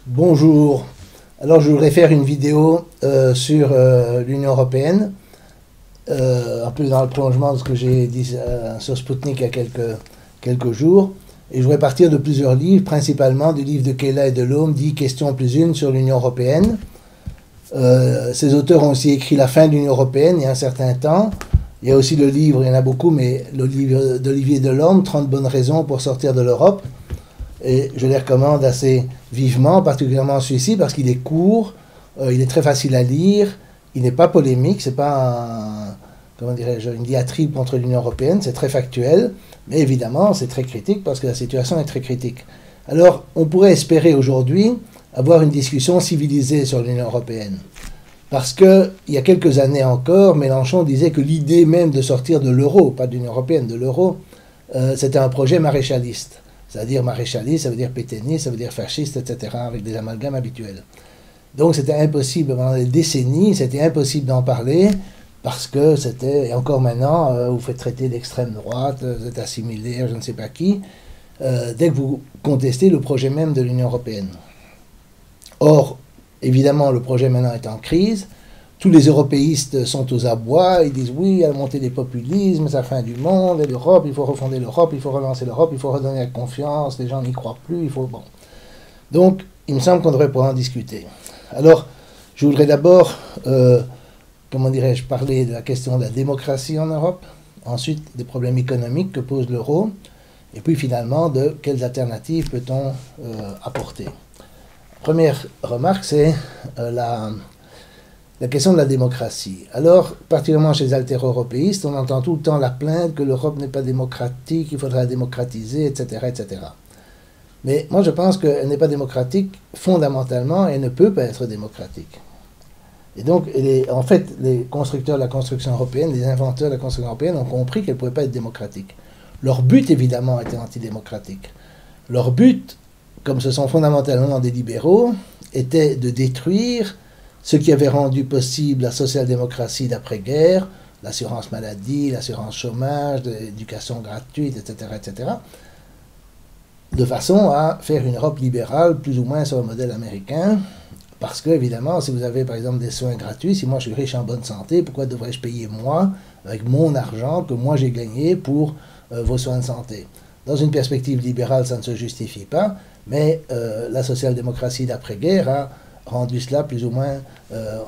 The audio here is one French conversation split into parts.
Bonjour. Alors je voudrais faire une vidéo sur l'Union européenne, un peu dans le prolongement de ce que j'ai dit sur Sputnik il y a quelques jours. Et je voudrais partir de plusieurs livres, principalement du livre de Kela et de Lhomme, dit Question plus une sur l'Union européenne. Ces auteurs ont aussi écrit La fin de l'Union européenne il y a un certain temps. Il y a aussi le livre, il y en a beaucoup, mais le livre d'Olivier Delorme, 30 bonnes raisons pour sortir de l'Europe. Et je les recommande assez vivement, particulièrement celui-ci, parce qu'il est court, il est très facile à lire, il n'est pas polémique, c'est pas comment dirais-je, une diatribe contre l'Union européenne, c'est très factuel, mais évidemment c'est très critique parce que la situation est très critique. Alors on pourrait espérer aujourd'hui avoir une discussion civilisée sur l'Union européenne. Parce qu'il y a quelques années encore, Mélenchon disait que l'idée même de sortir de l'euro, pas de l'Union européenne, de l'euro, c'était un projet maréchaliste. C'est-à-dire maréchaliste, ça veut dire pétainiste, ça veut dire fasciste, etc., avec des amalgames habituels. Donc c'était impossible, pendant des décennies, c'était impossible d'en parler, parce que c'était, et encore maintenant, vous faites traiter d'extrême droite, vous êtes assimilé, je ne sais pas qui, dès que vous contestez le projet même de l'Union européenne. Or, évidemment, le projet maintenant est en crise. Tous les européistes sont aux abois, ils disent oui, à la montée des populismes, c'est la fin du monde, et l'Europe, il faut refonder l'Europe, il faut relancer l'Europe, il faut redonner la confiance, les gens n'y croient plus, il faut... Bon. Donc, il me semble qu'on devrait pouvoir en discuter. Alors, je voudrais d'abord, comment dirais-je, parler de la question de la démocratie en Europe, ensuite des problèmes économiques que pose l'euro, et puis finalement de quelles alternatives peut-on apporter. Première remarque, c'est la question de la démocratie. Alors, particulièrement chez les altéro-européistes, on entend tout le temps la plainte que l'Europe n'est pas démocratique, il faudra la démocratiser, etc., etc. Mais moi, je pense qu'elle n'est pas démocratique fondamentalement et ne peut pas être démocratique. Et donc, en fait, les constructeurs de la construction européenne, les inventeurs de la construction européenne ont compris qu'elle ne pouvait pas être démocratique. Leur but, évidemment, était antidémocratique. Leur but, comme ce sont fondamentalement des libéraux, était de détruire ce qui avait rendu possible la social-démocratie d'après-guerre, l'assurance maladie, l'assurance chômage, l'éducation gratuite, etc., etc., de façon à faire une Europe libérale plus ou moins sur le modèle américain, parce que, évidemment, si vous avez, par exemple, des soins gratuits, si moi je suis riche en bonne santé, pourquoi devrais-je payer moi, avec mon argent que moi j'ai gagné pour vos soins de santé? Dans une perspective libérale, ça ne se justifie pas, mais la social-démocratie d'après-guerre a rendu cela plus ou moins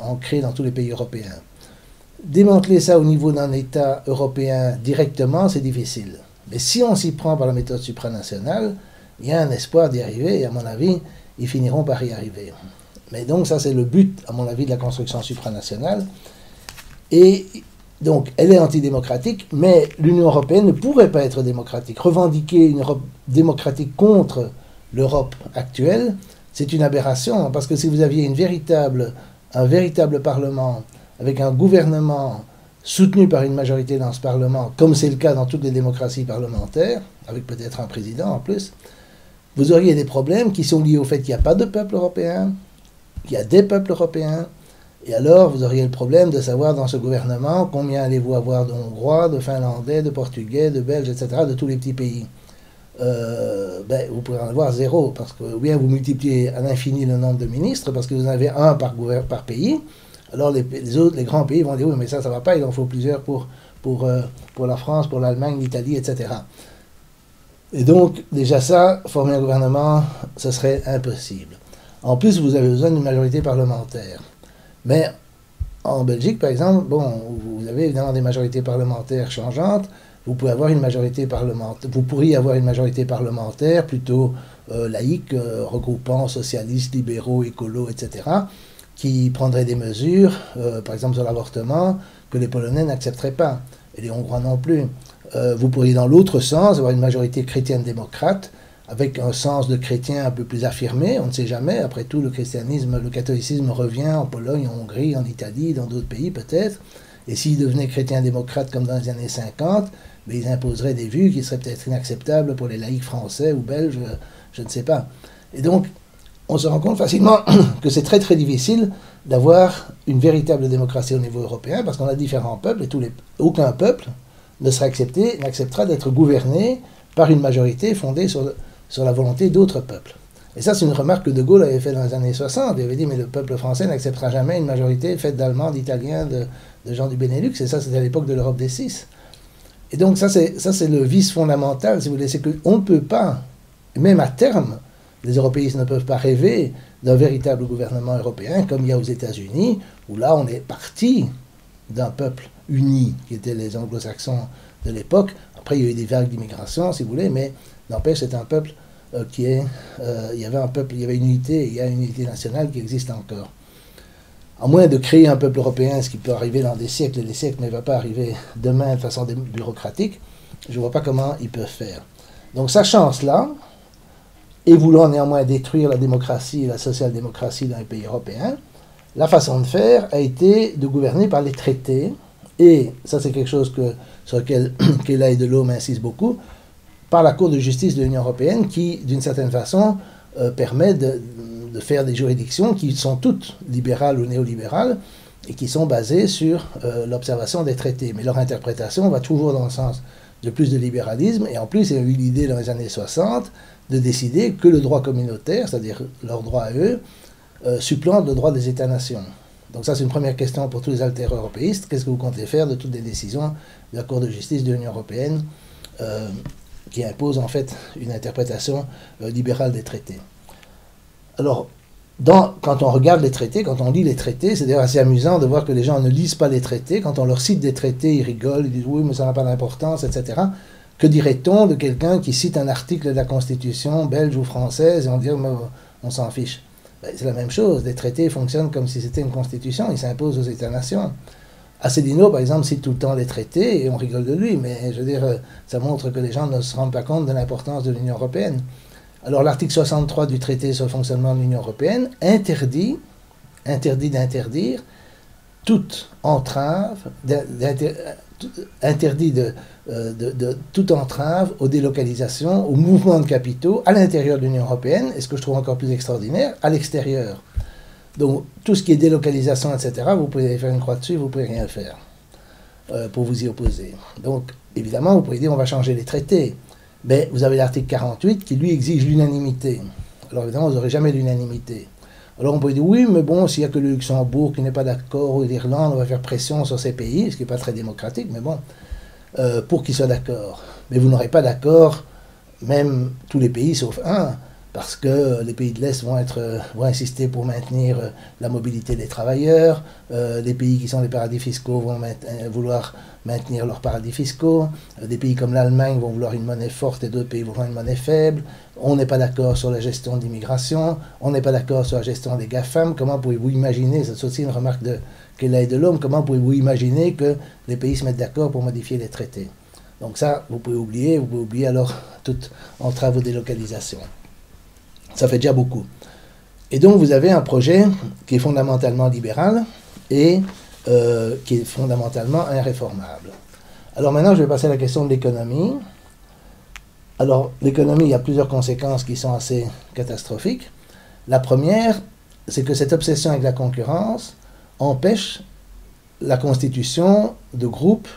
ancré dans tous les pays européens. Démanteler ça au niveau d'un État européen directement, c'est difficile. Mais si on s'y prend par la méthode supranationale, il y a un espoir d'y arriver, et à mon avis, ils finiront par y arriver. Mais donc ça, c'est le but, à mon avis, de la construction supranationale. Et donc, elle est antidémocratique, mais l'Union européenne ne pourrait pas être démocratique. Revendiquer une Europe démocratique contre l'Europe actuelle, c'est une aberration, parce que si vous aviez un véritable Parlement, avec un gouvernement soutenu par une majorité dans ce Parlement, comme c'est le cas dans toutes les démocraties parlementaires, avec peut-être un président en plus, vous auriez des problèmes qui sont liés au fait qu'il n'y a pas de peuple européen, qu'il y a des peuples européens, et alors vous auriez le problème de savoir dans ce gouvernement combien allez-vous avoir de Hongrois, de Finlandais, de Portugais, de Belges, etc., de tous les petits pays. Vous pourrez en avoir zéro, parce que ou bien vous multipliez à l'infini le nombre de ministres, parce que vous en avez un par pays, alors les autres, les grands pays vont dire oui, mais ça ne va pas, il en faut plusieurs pour la France, pour l'Allemagne, l'Italie, etc. Et donc, déjà ça, former un gouvernement, ce serait impossible. En plus, vous avez besoin d'une majorité parlementaire. Mais en Belgique, par exemple, bon, vous avez évidemment des majorités parlementaires changeantes. Vous pouvez avoir une majorité parlementaire. Vous pourriez avoir une majorité parlementaire plutôt laïque, regroupant socialistes, libéraux, écolos, etc., qui prendrait des mesures, par exemple sur l'avortement, que les Polonais n'accepteraient pas, et les Hongrois non plus. Vous pourriez dans l'autre sens avoir une majorité chrétienne-démocrate, avec un sens de chrétien un peu plus affirmé, on ne sait jamais, après tout le christianisme, le catholicisme revient en Pologne, en Hongrie, en Italie, dans d'autres pays peut-être, et s'ils devenaient chrétiens-démocrates comme dans les années 50, mais ils imposeraient des vues qui seraient peut-être inacceptables pour les laïcs français ou belges, je ne sais pas. Et donc, on se rend compte facilement que c'est très très difficile d'avoir une véritable démocratie au niveau européen, parce qu'on a différents peuples, et aucun peuple n'acceptera d'être gouverné par une majorité fondée sur la volonté d'autres peuples. Et ça, c'est une remarque que De Gaulle avait faite dans les années 60. Il avait dit, mais le peuple français n'acceptera jamais une majorité faite d'Allemands, d'Italiens, de gens du Benelux. Et ça, c'était à l'époque de l'Europe des Six. Et donc, ça, c'est le vice fondamental, si vous voulez. C'est qu'on ne peut pas, même à terme, les européistes ne peuvent pas rêver d'un véritable gouvernement européen, comme il y a aux États-Unis, où là, on est parti d'un peuple uni, qui étaient les anglo-saxons de l'époque. Après, il y a eu des vagues d'immigration, si vous voulez, mais n'empêche, c'est un peuple il y avait une unité, il y a une unité nationale qui existe encore. À moins de créer un peuple européen, ce qui peut arriver dans des siècles et des siècles, mais ne va pas arriver demain de façon bureaucratique, je ne vois pas comment ils peuvent faire. Donc, sachant cela, et voulant néanmoins détruire la démocratie et la social-démocratie dans les pays européens, la façon de faire a été de gouverner par les traités, et ça c'est quelque chose sur lequel Kela et Delhomme insistent beaucoup, par la Cour de justice de l'Union européenne qui, d'une certaine façon, permet de faire des juridictions qui sont toutes libérales ou néolibérales et qui sont basées sur l'observation des traités. Mais leur interprétation va toujours dans le sens de plus de libéralisme, et en plus, il y a eu l'idée dans les années 60 de décider que le droit communautaire, c'est-à-dire leur droit à eux, supplante le droit des États-nations. Donc ça, c'est une première question pour tous les altéro-européistes. Qu'est-ce que vous comptez faire de toutes les décisions de la Cour de justice de l'Union européenne qui impose en fait une interprétation libérale des traités? Alors, quand on regarde les traités, quand on lit les traités, c'est d'ailleurs assez amusant de voir que les gens ne lisent pas les traités. Quand on leur cite des traités, ils rigolent, ils disent oui, mais ça n'a pas d'importance, etc. Que dirait-on de quelqu'un qui cite un article de la Constitution belge ou française et on dit on s'en fiche? Ben, c'est la même chose. Les traités fonctionnent comme si c'était une constitution, ils s'imposent aux États-nations. Asselineau, par exemple, cite tout le temps les traités et on rigole de lui, mais je veux dire, ça montre que les gens ne se rendent pas compte de l'importance de l'Union européenne. Alors l'article 63 du traité sur le fonctionnement de l'Union européenne interdit d'interdire toute entrave, interdit toute entrave aux délocalisations, aux mouvements de capitaux à l'intérieur de l'Union européenne, et ce que je trouve encore plus extraordinaire, à l'extérieur. Donc tout ce qui est délocalisation, etc., vous pouvez faire une croix dessus, vous ne pouvez rien faire pour vous y opposer. Donc évidemment, vous pouvez dire on va changer les traités. Mais vous avez l'article 48 qui, lui, exige l'unanimité. Alors, évidemment, vous n'aurez jamais l'unanimité. Alors, on peut dire, oui, mais bon, s'il n'y a que le Luxembourg qui n'est pas d'accord, ou l'Irlande, on va faire pression sur ces pays, ce qui n'est pas très démocratique, mais bon, pour qu'ils soient d'accord. Mais vous n'aurez pas d'accord, même tous les pays, sauf un, parce que les pays de l'Est vont insister pour maintenir la mobilité des travailleurs, les pays qui sont des paradis fiscaux vont vouloir maintenir leurs paradis fiscaux, des pays comme l'Allemagne vont vouloir une monnaie forte et d'autres pays vont vouloir une monnaie faible, on n'est pas d'accord sur la gestion d'immigration, on n'est pas d'accord sur la gestion des GAFAM. Comment pouvez-vous imaginer, c'est aussi une remarque de Kela et Delhomme, comment pouvez-vous imaginer que les pays se mettent d'accord pour modifier les traités? Donc ça, vous pouvez oublier alors toute entrave aux délocalisations. Ça fait déjà beaucoup. Et donc vous avez un projet qui est fondamentalement libéral et qui est fondamentalement irréformable. Alors maintenant, je vais passer à la question de l'économie. Alors, l'économie, il y a plusieurs conséquences qui sont assez catastrophiques. La première, c'est que cette obsession avec la concurrence empêche la constitution de groupes,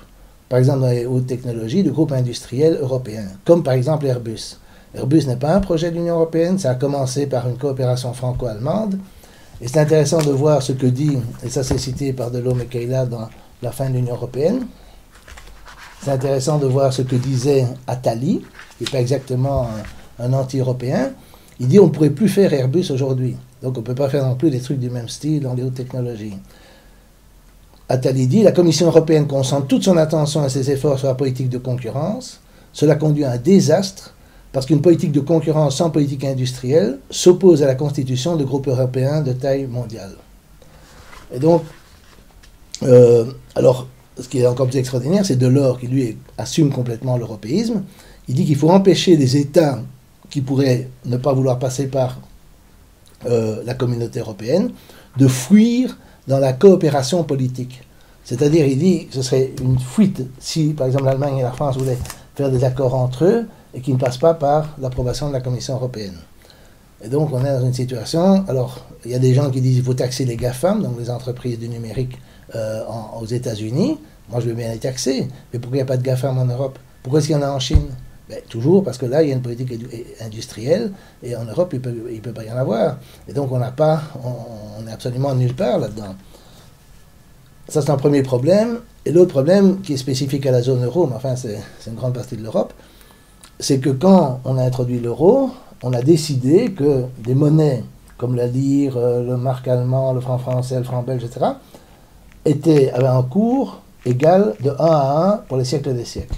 par exemple dans les hautes technologies, de groupes industriels européens, comme par exemple Airbus. Airbus n'est pas un projet de l'Union européenne, ça a commencé par une coopération franco-allemande. Et c'est intéressant de voir ce que dit, et ça c'est cité par Delhomme et Kela dans La fin de l'Union européenne, c'est intéressant de voir ce que disait Attali, qui n'est pas exactement un anti-européen. Il dit on ne pourrait plus faire Airbus aujourd'hui. Donc on ne peut pas faire non plus des trucs du même style dans les hautes technologies. Attali dit la Commission européenne concentre toute son attention et ses efforts sur la politique de concurrence. Cela conduit à un désastre parce qu'une politique de concurrence sans politique industrielle s'oppose à la constitution de groupes européens de taille mondiale. Et donc, alors, ce qui est encore plus extraordinaire, c'est Delors qui, lui, assume complètement l'européisme. Il dit qu'il faut empêcher les États qui pourraient ne pas vouloir passer par la communauté européenne de fuir dans la coopération politique. C'est-à-dire, il dit que ce serait une fuite si, par exemple, l'Allemagne et la France voulaient faire des accords entre eux et qui ne passent pas par l'approbation de la Commission européenne. Et donc, on est dans une situation... Alors, il y a des gens qui disent qu'il faut taxer les GAFAM, donc les entreprises du numérique aux États-Unis. Moi, je veux bien les taxer. Mais pourquoi il n'y a pas de GAFAM en Europe? Pourquoi est-ce qu'il y en a en Chine? Ben, toujours, parce que là, il y a une politique industrielle, et en Europe, il ne peut pas y en avoir. Et donc, on est absolument nulle part là-dedans. Ça, c'est un premier problème. Et l'autre problème, qui est spécifique à la zone euro, mais enfin, c'est une grande partie de l'Europe, c'est que quand on a introduit l'euro, on a décidé que des monnaies comme la lire, le marque allemand, le franc français, le franc belge, etc., avaient un cours égal de 1 à 1 pour les siècles des siècles.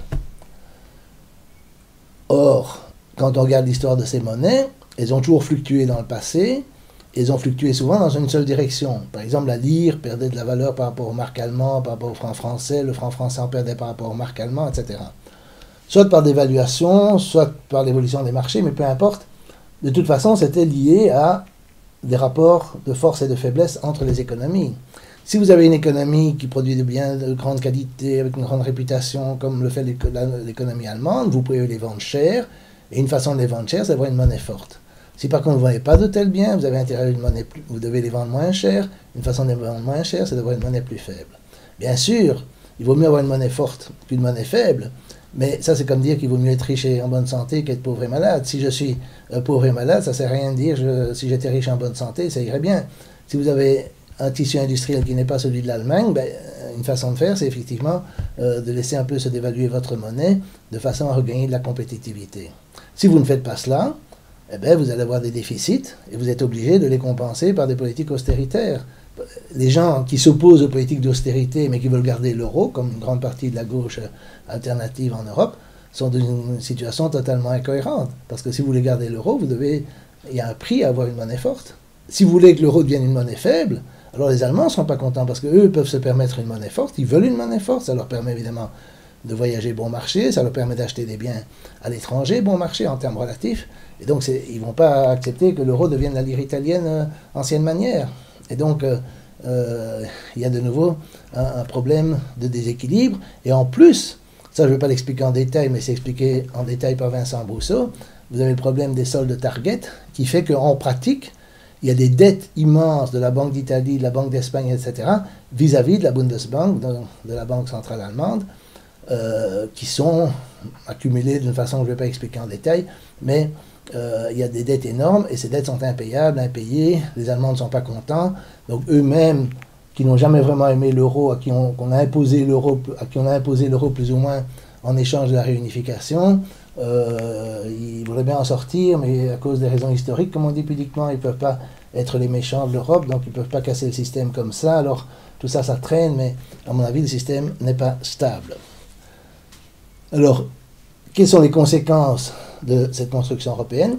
Or, quand on regarde l'histoire de ces monnaies, elles ont toujours fluctué dans le passé, elles ont fluctué souvent dans une seule direction. Par exemple, la lire perdait de la valeur par rapport au marque allemand, par rapport au franc français, le franc français en perdait par rapport au marque allemand, etc. Soit par dévaluation, soit par l'évolution des marchés, mais peu importe. De toute façon, c'était lié à des rapports de force et de faiblesse entre les économies. Si vous avez une économie qui produit des biens de grande qualité, avec une grande réputation, comme le fait l'économie allemande, vous pouvez les vendre cher, et une façon de les vendre cher, c'est d'avoir une monnaie forte. Si par contre vous ne vendez pas de tels biens, vous avez intérêt à une monnaie vous devez les vendre moins cher, une façon de les vendre moins cher, c'est d'avoir une monnaie plus faible. Bien sûr, il vaut mieux avoir une monnaie forte qu'une monnaie faible, mais ça, c'est comme dire qu'il vaut mieux être riche et en bonne santé qu'être pauvre et malade. Si je suis pauvre et malade, ça ne sert à rien de dire si j'étais riche et en bonne santé, ça irait bien. Si vous avez un tissu industriel qui n'est pas celui de l'Allemagne, ben, une façon de faire, c'est effectivement de laisser un peu se dévaluer votre monnaie de façon à regagner de la compétitivité. Si vous ne faites pas cela, eh ben, vous allez avoir des déficits et vous êtes obligé de les compenser par des politiques austéritaires. Les gens qui s'opposent aux politiques d'austérité mais qui veulent garder l'euro, comme une grande partie de la gauche alternative en Europe, sont dans une situation totalement incohérente. Parce que si vous voulez garder l'euro, il y a un prix à avoir une monnaie forte. Si vous voulez que l'euro devienne une monnaie faible, alors les Allemands ne sont pas contents parce qu'eux peuvent se permettre une monnaie forte, ils veulent une monnaie forte, ça leur permet évidemment de voyager bon marché, ça leur permet d'acheter des biens à l'étranger bon marché en termes relatifs, et donc ils ne vont pas accepter que l'euro devienne la lire italienne ancienne manière. Et donc, il y a de nouveau un problème de déséquilibre. Et en plus, ça je ne vais pas l'expliquer en détail, mais c'est expliqué en détail par Vincent Brousseau, vous avez le problème des soldes target, qui fait qu'en pratique, il y a des dettes immenses de la Banque d'Italie, de la Banque d'Espagne, etc., vis-à-vis de la Bundesbank, de la Banque centrale allemande, qui sont accumulées d'une façon que je ne vais pas expliquer en détail, mais il y a des dettes énormes et ces dettes sont impayables, impayées, les Allemands ne sont pas contents, donc eux-mêmes, qui n'ont jamais vraiment aimé l'euro, à qui on a imposé l'euro plus ou moins en échange de la réunification, ils voudraient bien en sortir, mais à cause des raisons historiques, comme on dit pudiquement, ils ne peuvent pas être les méchants de l'Europe, donc ils ne peuvent pas casser le système comme ça, alors tout ça, ça traîne, mais à mon avis, le système n'est pas stable. Alors, quelles sont les conséquences de cette construction européenne?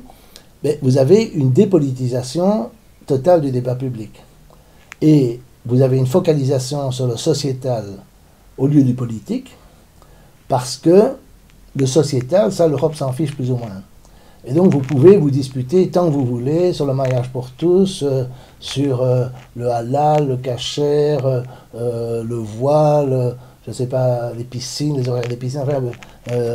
Ben, vous avez une dépolitisation totale du débat public. Et vous avez une focalisation sur le sociétal au lieu du politique, parce que le sociétal, ça, l'Europe s'en fiche plus ou moins. Et donc, vous pouvez vous disputer tant que vous voulez sur le mariage pour tous, sur le halal, le kasher, le voile, je ne sais pas, les piscines, les horaires des piscines, enfin,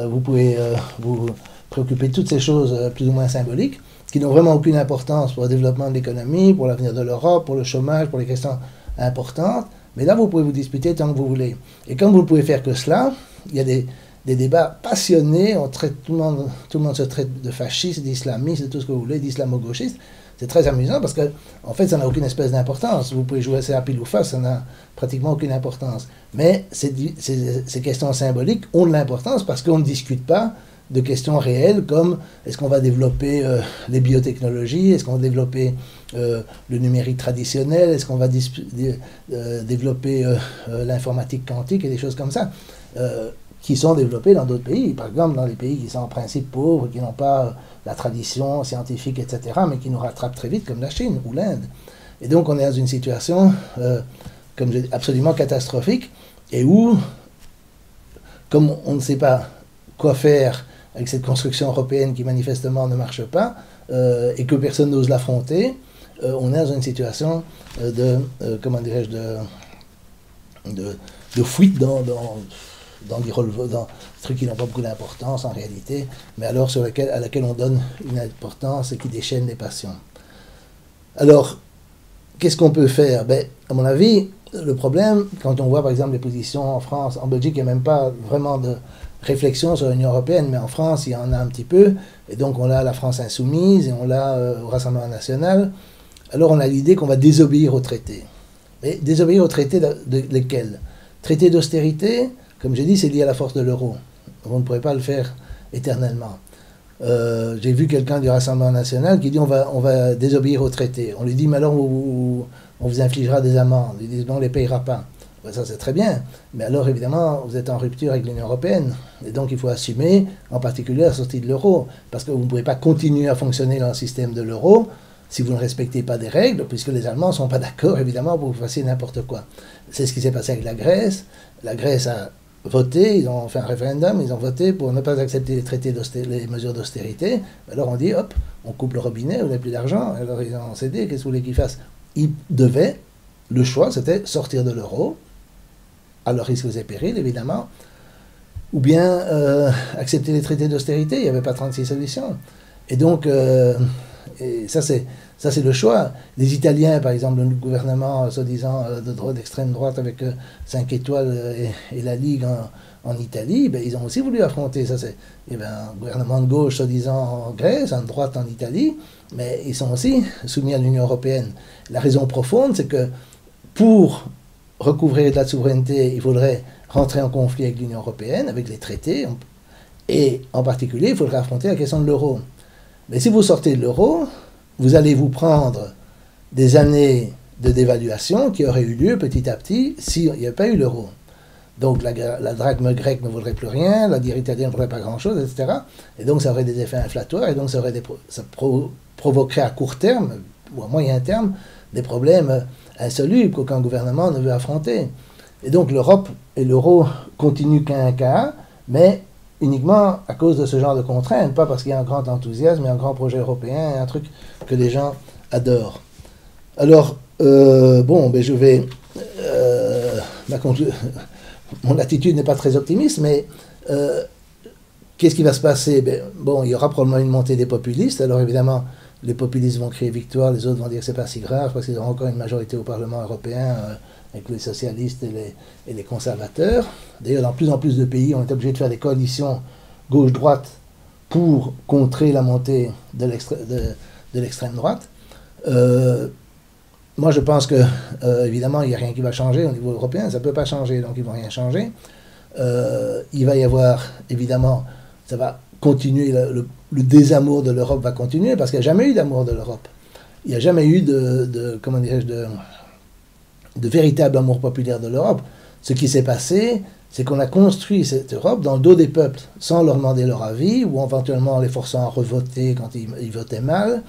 vous pouvez vous préoccuper de toutes ces choses plus ou moins symboliques, qui n'ont vraiment aucune importance pour le développement de l'économie, pour l'avenir de l'Europe, pour le chômage, pour les questions importantes. Mais là, vous pouvez vous disputer tant que vous voulez. Et comme vous ne pouvez faire que cela, il y a des débats passionnés, tout le monde se traite de fasciste, d'islamiste, de tout ce que vous voulez, d'islamo-gauchiste. C'est très amusant parce que, en fait, ça n'a aucune espèce d'importance. Vous pouvez jouer à pile ou face, ça n'a pratiquement aucune importance. Mais ces questions symboliques ont de l'importance parce qu'on ne discute pas de questions réelles comme est-ce qu'on va développer les biotechnologies, est-ce qu'on va développer le numérique traditionnel, est-ce qu'on va développer l'informatique quantique et des choses comme ça, qui sont développées dans d'autres pays, par exemple dans les pays qui sont en principe pauvres, qui n'ont pas la tradition scientifique, etc., mais qui nous rattrapent très vite, comme la Chine ou l'Inde. Et donc on est dans une situation comme je dis, absolument catastrophique, et où, comme on ne sait pas quoi faire avec cette construction européenne qui manifestement ne marche pas, et que personne n'ose l'affronter, on est dans une situation comment dirais-je, de fuite dans des trucs qui n'ont pas beaucoup d'importance en réalité, mais alors à laquelle on donne une importance et qui déchaîne les passions. Alors, qu'est-ce qu'on peut faire? Ben, à mon avis, le problème, quand on voit par exemple les positions en France, en Belgique, il n'y a même pas vraiment réflexion sur l'Union européenne, mais en France, il y en a un petit peu, et donc on a la France insoumise, et on l'a au Rassemblement national. Alors on a l'idée qu'on va désobéir au traité. Mais désobéir au traité de lesquels? Traité d'austérité, comme j'ai dit, c'est lié à la force de l'euro. Vous ne pourrez pas le faire éternellement. J'ai vu quelqu'un du Rassemblement national qui dit on va désobéir au traité. On lui dit, mais alors on vous infligera des amendes. Ils disent, non, on ne les payera pas. Ben, ça, c'est très bien. Mais alors, évidemment, vous êtes en rupture avec l'Union européenne. Et donc, il faut assumer, en particulier, la sortie de l'euro. Parce que vous ne pouvez pas continuer à fonctionner dans le système de l'euro si vous ne respectez pas des règles, puisque les Allemands ne sont pas d'accord, évidemment, pour que vous fassiez n'importe quoi. C'est ce qui s'est passé avec la Grèce. La Grèce a voté, ils ont fait un référendum, ils ont voté pour ne pas accepter les mesures d'austérité. Alors on dit, hop, on coupe le robinet, vous n'avez plus d'argent. Alors ils ont cédé, qu'est-ce que vous voulez qu'ils fassent? Ils devaient, le choix, c'était sortir de l'euro, à leur risque et péril, évidemment, ou bien accepter les traités d'austérité. Il n'y avait pas 36 solutions. Et donc, ça c'est le choix. Les Italiens, par exemple, le gouvernement soi-disant d'extrême droite avec 5 étoiles et la Ligue en Italie, ben, ils ont aussi voulu affronter ça. Il y avait un gouvernement de gauche soi-disant en Grèce, un de droite en Italie, mais ils sont aussi soumis à l'Union européenne. La raison profonde, c'est que pour recouvrir de la souveraineté, il faudrait rentrer en conflit avec l'Union européenne, avec les traités, et en particulier, il faudrait affronter la question de l'euro. Mais si vous sortez de l'euro, vous allez vous prendre des années de dévaluation qui auraient eu lieu petit à petit s'il n'y avait pas eu l'euro. Donc la drachme grecque ne vaudrait plus rien, la lire italienne ne vaudrait pas grand-chose, etc. Et donc ça aurait des effets inflatoires, et donc ça provoquerait à court terme, ou à moyen terme, des problèmes insolubles qu'aucun gouvernement ne veut affronter. Et donc l'Europe et l'euro continuent qu'un mais uniquement à cause de ce genre de contraintes, pas parce qu'il y a un grand enthousiasme, mais un grand projet européen, un truc que les gens adorent. Alors, bon, ben je vais... mon attitude n'est pas très optimiste, mais qu'est-ce qui va se passer? Ben, bon, il y aura probablement une montée des populistes, alors évidemment, les populistes vont crier victoire, les autres vont dire que c'est pas si grave, parce qu'ils auront encore une majorité au Parlement européen, avec les socialistes et les conservateurs. D'ailleurs, dans plus en plus de pays, on est obligé de faire des coalitions gauche-droite pour contrer la montée de l'extrême droite. Moi, je pense que, évidemment, il n'y a rien qui va changer au niveau européen, ça ne peut pas changer, donc ils ne vont rien changer. Il va y avoir, évidemment, ça va continuer, le désamour de l'Europe va continuer, parce qu'il n'y a jamais eu d'amour de l'Europe. Il n'y a jamais eu comment dirais-je, de véritable amour populaire de l'Europe. Ce qui s'est passé, c'est qu'on a construit cette Europe dans le dos des peuples, sans leur demander leur avis, ou éventuellement en les forçant à revoter quand ils votaient mal,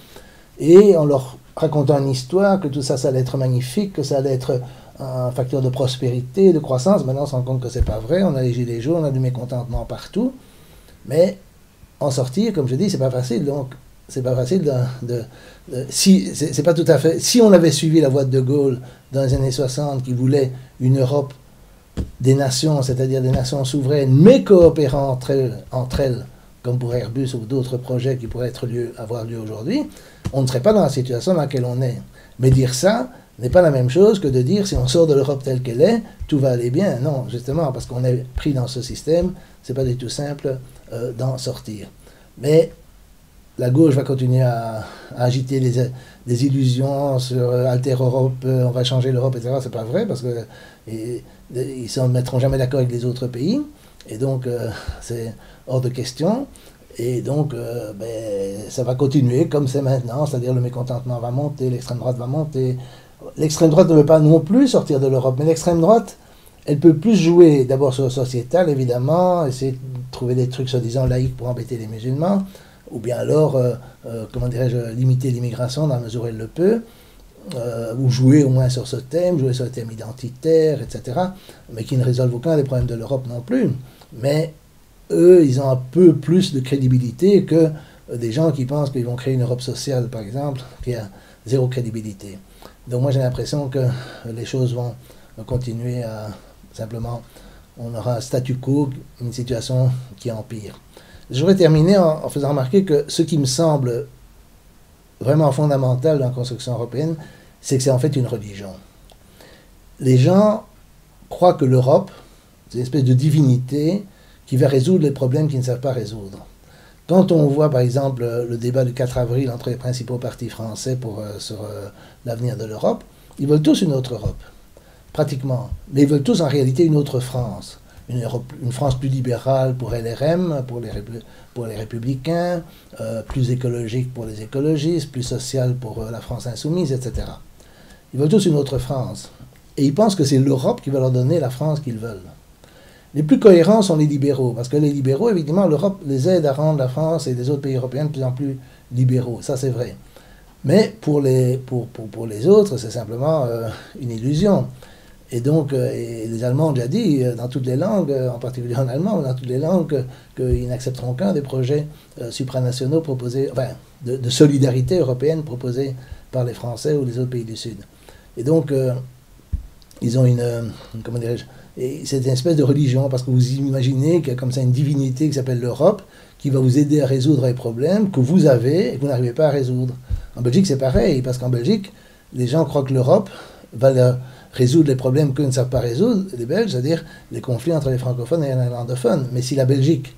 et en leur racontant une histoire, que tout ça, ça allait être magnifique, que ça allait être un facteur de prospérité, de croissance. Maintenant, on se rend compte que c'est pas vrai, on a les gilets jaunes, on a du mécontentement partout, mais en sortir, comme je dis, c'est pas facile, donc c'est pas facile c'est pas tout à fait... Si on avait suivi la voie de Gaulle dans les années 60, qui voulait une Europe des nations, c'est-à-dire des nations souveraines, mais coopérant entre elles, comme pour Airbus ou d'autres projets qui pourraient avoir lieu aujourd'hui, on ne serait pas dans la situation dans laquelle on est. Mais dire ça n'est pas la même chose que de dire si on sort de l'Europe telle qu'elle est, tout va aller bien. Non, justement, parce qu'on est pris dans ce système, c'est pas du tout simple d'en sortir. Mais la gauche va continuer à agiter des illusions sur Alter Europe, on va changer l'Europe, etc. C'est pas vrai, parce que ils ne se mettront jamais d'accord avec les autres pays, et donc c'est hors de question. Et donc, ça va continuer comme c'est maintenant, c'est-à-dire le mécontentement va monter, l'extrême droite va monter. L'extrême droite ne veut pas non plus sortir de l'Europe, mais l'extrême droite, elle peut plus jouer d'abord sur le sociétal, évidemment, essayer de trouver des trucs soi-disant laïques pour embêter les musulmans, ou bien alors, comment dirais-je, limiter l'immigration dans la mesure où elle le peut, ou jouer au moins sur ce thème, jouer sur le thème identitaire, etc., mais qui ne résolvent aucun des problèmes de l'Europe non plus. Mais eux, ils ont un peu plus de crédibilité que des gens qui pensent qu'ils vont créer une Europe sociale, par exemple, qui a zéro crédibilité. Donc moi, j'ai l'impression que les choses vont continuer à... Simplement, on aura un statu quo, une situation qui empire. Je voudrais terminer en faisant remarquer que ce qui me semble vraiment fondamental dans la construction européenne, c'est que c'est en fait une religion. Les gens croient que l'Europe, c'est une espèce de divinité qui va résoudre les problèmes qu'ils ne savent pas résoudre. Quand on voit par exemple le débat du 4 avril entre les principaux partis français sur l'avenir de l'Europe, ils veulent tous une autre Europe, pratiquement. Mais ils veulent tous en réalité une autre France. Une France plus libérale pour LRM, pour les républicains, plus écologique pour les écologistes, plus sociale pour la France insoumise, etc. Ils veulent tous une autre France. Et ils pensent que c'est l'Europe qui va leur donner la France qu'ils veulent. Les plus cohérents sont les libéraux, parce que les libéraux, évidemment, l'Europe les aide à rendre la France et les autres pays européens de plus en plus libéraux, ça c'est vrai. Mais pour les autres, c'est simplement une illusion. Et donc, et les Allemands ont déjà dit, dans toutes les langues, en particulier en allemand, dans toutes les langues, qu'ils n'accepteront qu'un des projets supranationaux proposés, enfin, de solidarité européenne proposés par les Français ou les autres pays du Sud. Et donc, ils ont comment dirais-je, c'est une espèce de religion, parce que vous imaginez qu'il y a comme ça une divinité qui s'appelle l'Europe, qui va vous aider à résoudre les problèmes que vous avez et que vous n'arrivez pas à résoudre. En Belgique, c'est pareil, parce qu'en Belgique, les gens croient que l'Europe va leur résoudre les problèmes qu'eux ne savent pas résoudre, les Belges, c'est-à-dire les conflits entre les francophones et les néerlandophones. Mais si la Belgique,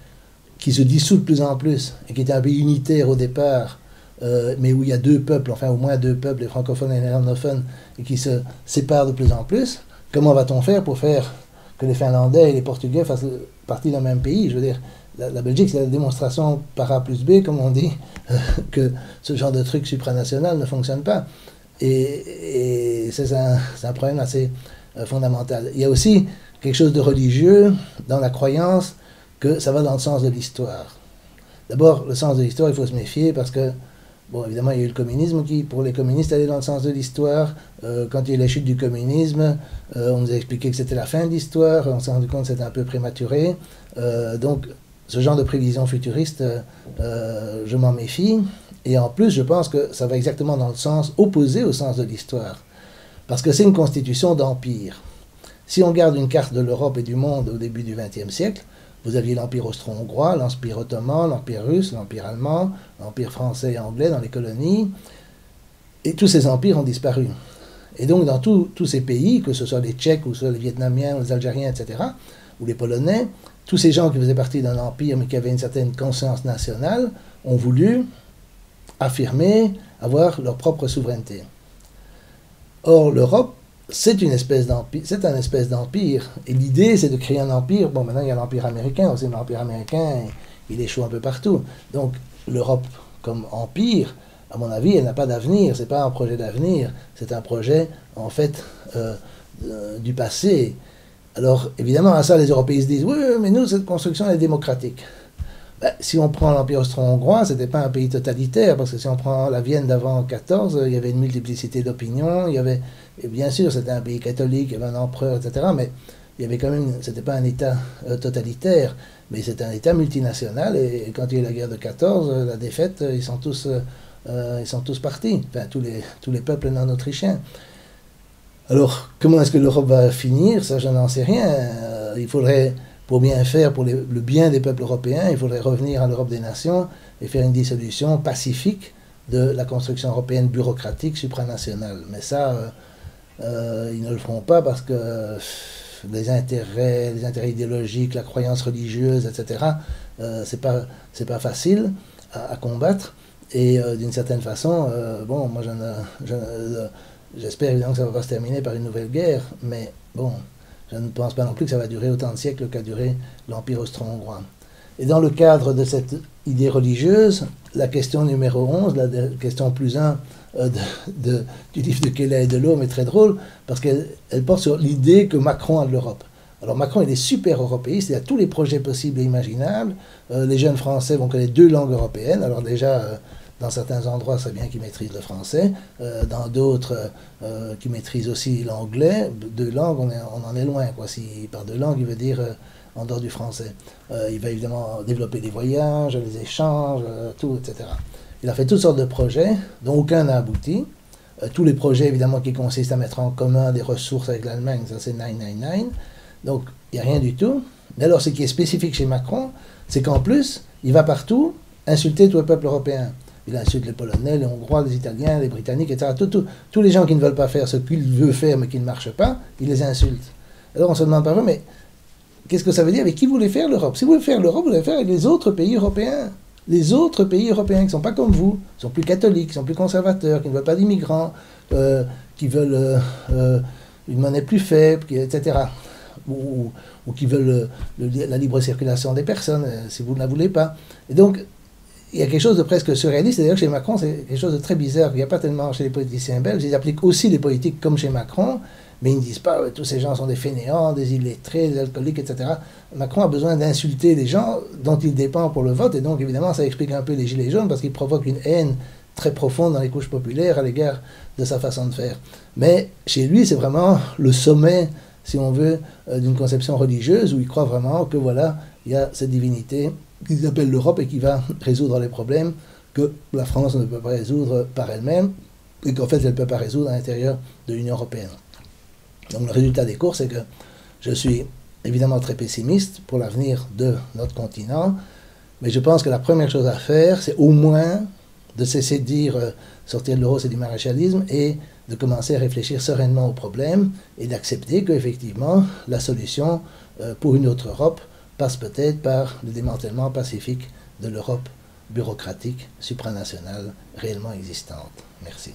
qui se dissout de plus en plus, et qui était un pays unitaire au départ, mais où il y a deux peuples, enfin au moins deux peuples, les francophones et les néerlandophones, et qui se séparent de plus en plus, comment va-t-on faire pour faire que les Finlandais et les Portugais fassent partie d'un même pays? Je veux dire, la Belgique, c'est la démonstration par A plus B, comme on dit, que ce genre de truc supranational ne fonctionne pas. Et c'est un problème assez fondamental. Il y a aussi quelque chose de religieux dans la croyance que ça va dans le sens de l'histoire. D'abord, le sens de l'histoire, il faut se méfier parce que, bon, évidemment, il y a eu le communisme qui, pour les communistes, allait dans le sens de l'histoire. Quand il y a eu la chute du communisme, on nous a expliqué que c'était la fin de l'histoire. On s'est rendu compte que c'était un peu prématuré. Donc, ce genre de prévision futuriste, je m'en méfie. Et en plus, je pense que ça va exactement dans le sens opposé au sens de l'histoire. Parce que c'est une constitution d'empire. Si on regarde une carte de l'Europe et du monde au début du XXe siècle, vous aviez l'Empire austro-hongrois, l'Empire ottoman, l'Empire russe, l'Empire allemand, l'Empire français et anglais dans les colonies. Et tous ces empires ont disparu. Et donc, dans tous ces pays, que ce soit les Tchèques, ou ce soit les Vietnamiens, ou les Algériens, etc., ou les Polonais, tous ces gens qui faisaient partie d'un empire, mais qui avaient une certaine conscience nationale, ont voulu affirmer avoir leur propre souveraineté. Or, l'Europe, c'est une espèce d'empire, c'est un espèce d'empire. Et l'idée, c'est de créer un empire. Bon, maintenant, il y a l'empire américain aussi, mais l'empire américain, il échoue un peu partout. Donc, l'Europe comme empire, à mon avis, elle n'a pas d'avenir. C'est pas un projet d'avenir. C'est un projet, en fait, du passé. Alors, évidemment, à ça, les Européens se disent, oui, mais nous, cette construction est démocratique. Ben, si on prend l'Empire austro-hongrois, ce n'était pas un pays totalitaire, parce que si on prend la Vienne d'avant 14, il y avait une multiplicité d'opinions, il y avait, et bien sûr, c'était un pays catholique, il y avait un empereur, etc., mais il y avait quand même, c'était pas un État totalitaire, mais c'était un État multinational, et quand il y a eu la guerre de 14, la défaite, ils sont tous partis, enfin, tous les peuples non-autrichiens. Alors, comment est-ce que l'Europe va finir? Ça, je n'en sais rien. Il faudrait... Pour bien faire, pour le bien des peuples européens, il faudrait revenir à l'Europe des nations et faire une dissolution pacifique de la construction européenne bureaucratique supranationale. Mais ça, ils ne le feront pas parce que les intérêts idéologiques, la croyance religieuse, etc., c'est pas facile à combattre. Et d'une certaine façon, bon, moi, j'espère évidemment que ça ne va pas se terminer par une nouvelle guerre, mais bon... Je ne pense pas non plus que ça va durer autant de siècles qu'a duré l'Empire austro-hongrois. Et dans le cadre de cette idée religieuse, la question numéro 11, la question plus 1 du livre de Keller et de l'Homme est très drôle, parce qu'elle porte sur l'idée que Macron a de l'Europe. Alors Macron, il est super européiste, il a tous les projets possibles et imaginables. Les jeunes Français vont connaître 2 langues européennes. Alors déjà... dans certains endroits, c'est bien qu'ils maîtrisent le français. Dans d'autres, qu'ils maîtrisent aussi l'anglais. 2 langues, on en est loin, quoi. S'il parle 2 langues, il veut dire en dehors du français. Il va évidemment développer des voyages, les échanges, tout, etc. Il a fait toutes sortes de projets, dont aucun n'a abouti. Tous les projets, évidemment, qui consistent à mettre en commun des ressources avec l'Allemagne, ça c'est 999. Donc, il n'y a rien du tout. Mais alors, ce qui est spécifique chez Macron, c'est qu'en plus, il va partout insulter tout le peuple européen. Il insulte les Polonais, les Hongrois, les Italiens, les Britanniques, etc. Tous les gens qui ne veulent pas faire ce qu'il veut faire mais qui ne marche pas, il les insulte. Alors on se demande parfois, mais qu'est-ce que ça veut dire? Avec qui vous voulez faire l'Europe? Si vous voulez faire l'Europe, vous voulez faire avec les autres pays européens. Les autres pays européens qui ne sont pas comme vous, qui sont plus catholiques, qui sont plus conservateurs, qui ne veulent pas d'immigrants, qui veulent une monnaie plus faible, etc. Ou qui veulent la libre circulation des personnes, si vous ne la voulez pas. Et donc, il y a quelque chose de presque surréaliste. D'ailleurs, chez Macron, c'est quelque chose de très bizarre. Il n'y a pas tellement chez les politiciens belges. Ils appliquent aussi les politiques comme chez Macron, mais ils ne disent pas tous ces gens sont des fainéants, des illettrés, des alcooliques, etc. Macron a besoin d'insulter les gens dont il dépend pour le vote, et donc évidemment, ça explique un peu les gilets jaunes, parce qu'il provoque une haine très profonde dans les couches populaires à l'égard de sa façon de faire. Mais chez lui, c'est vraiment le sommet, si on veut, d'une conception religieuse, où il croit vraiment que voilà, il y a cette divinité qu'ils appellent l'Europe et qui va résoudre les problèmes que la France ne peut pas résoudre par elle-même et qu'en fait elle ne peut pas résoudre à l'intérieur de l'Union européenne. Donc le résultat des cours, c'est que je suis évidemment très pessimiste pour l'avenir de notre continent, mais je pense que la première chose à faire, c'est au moins de cesser de dire sortir de l'euro c'est du maréchalisme et de commencer à réfléchir sereinement aux problèmes et d'accepter qu'effectivement la solution pour une autre Europe passe peut-être par le démantèlement pacifique de l'Europe bureaucratique, supranationale, réellement existante. Merci.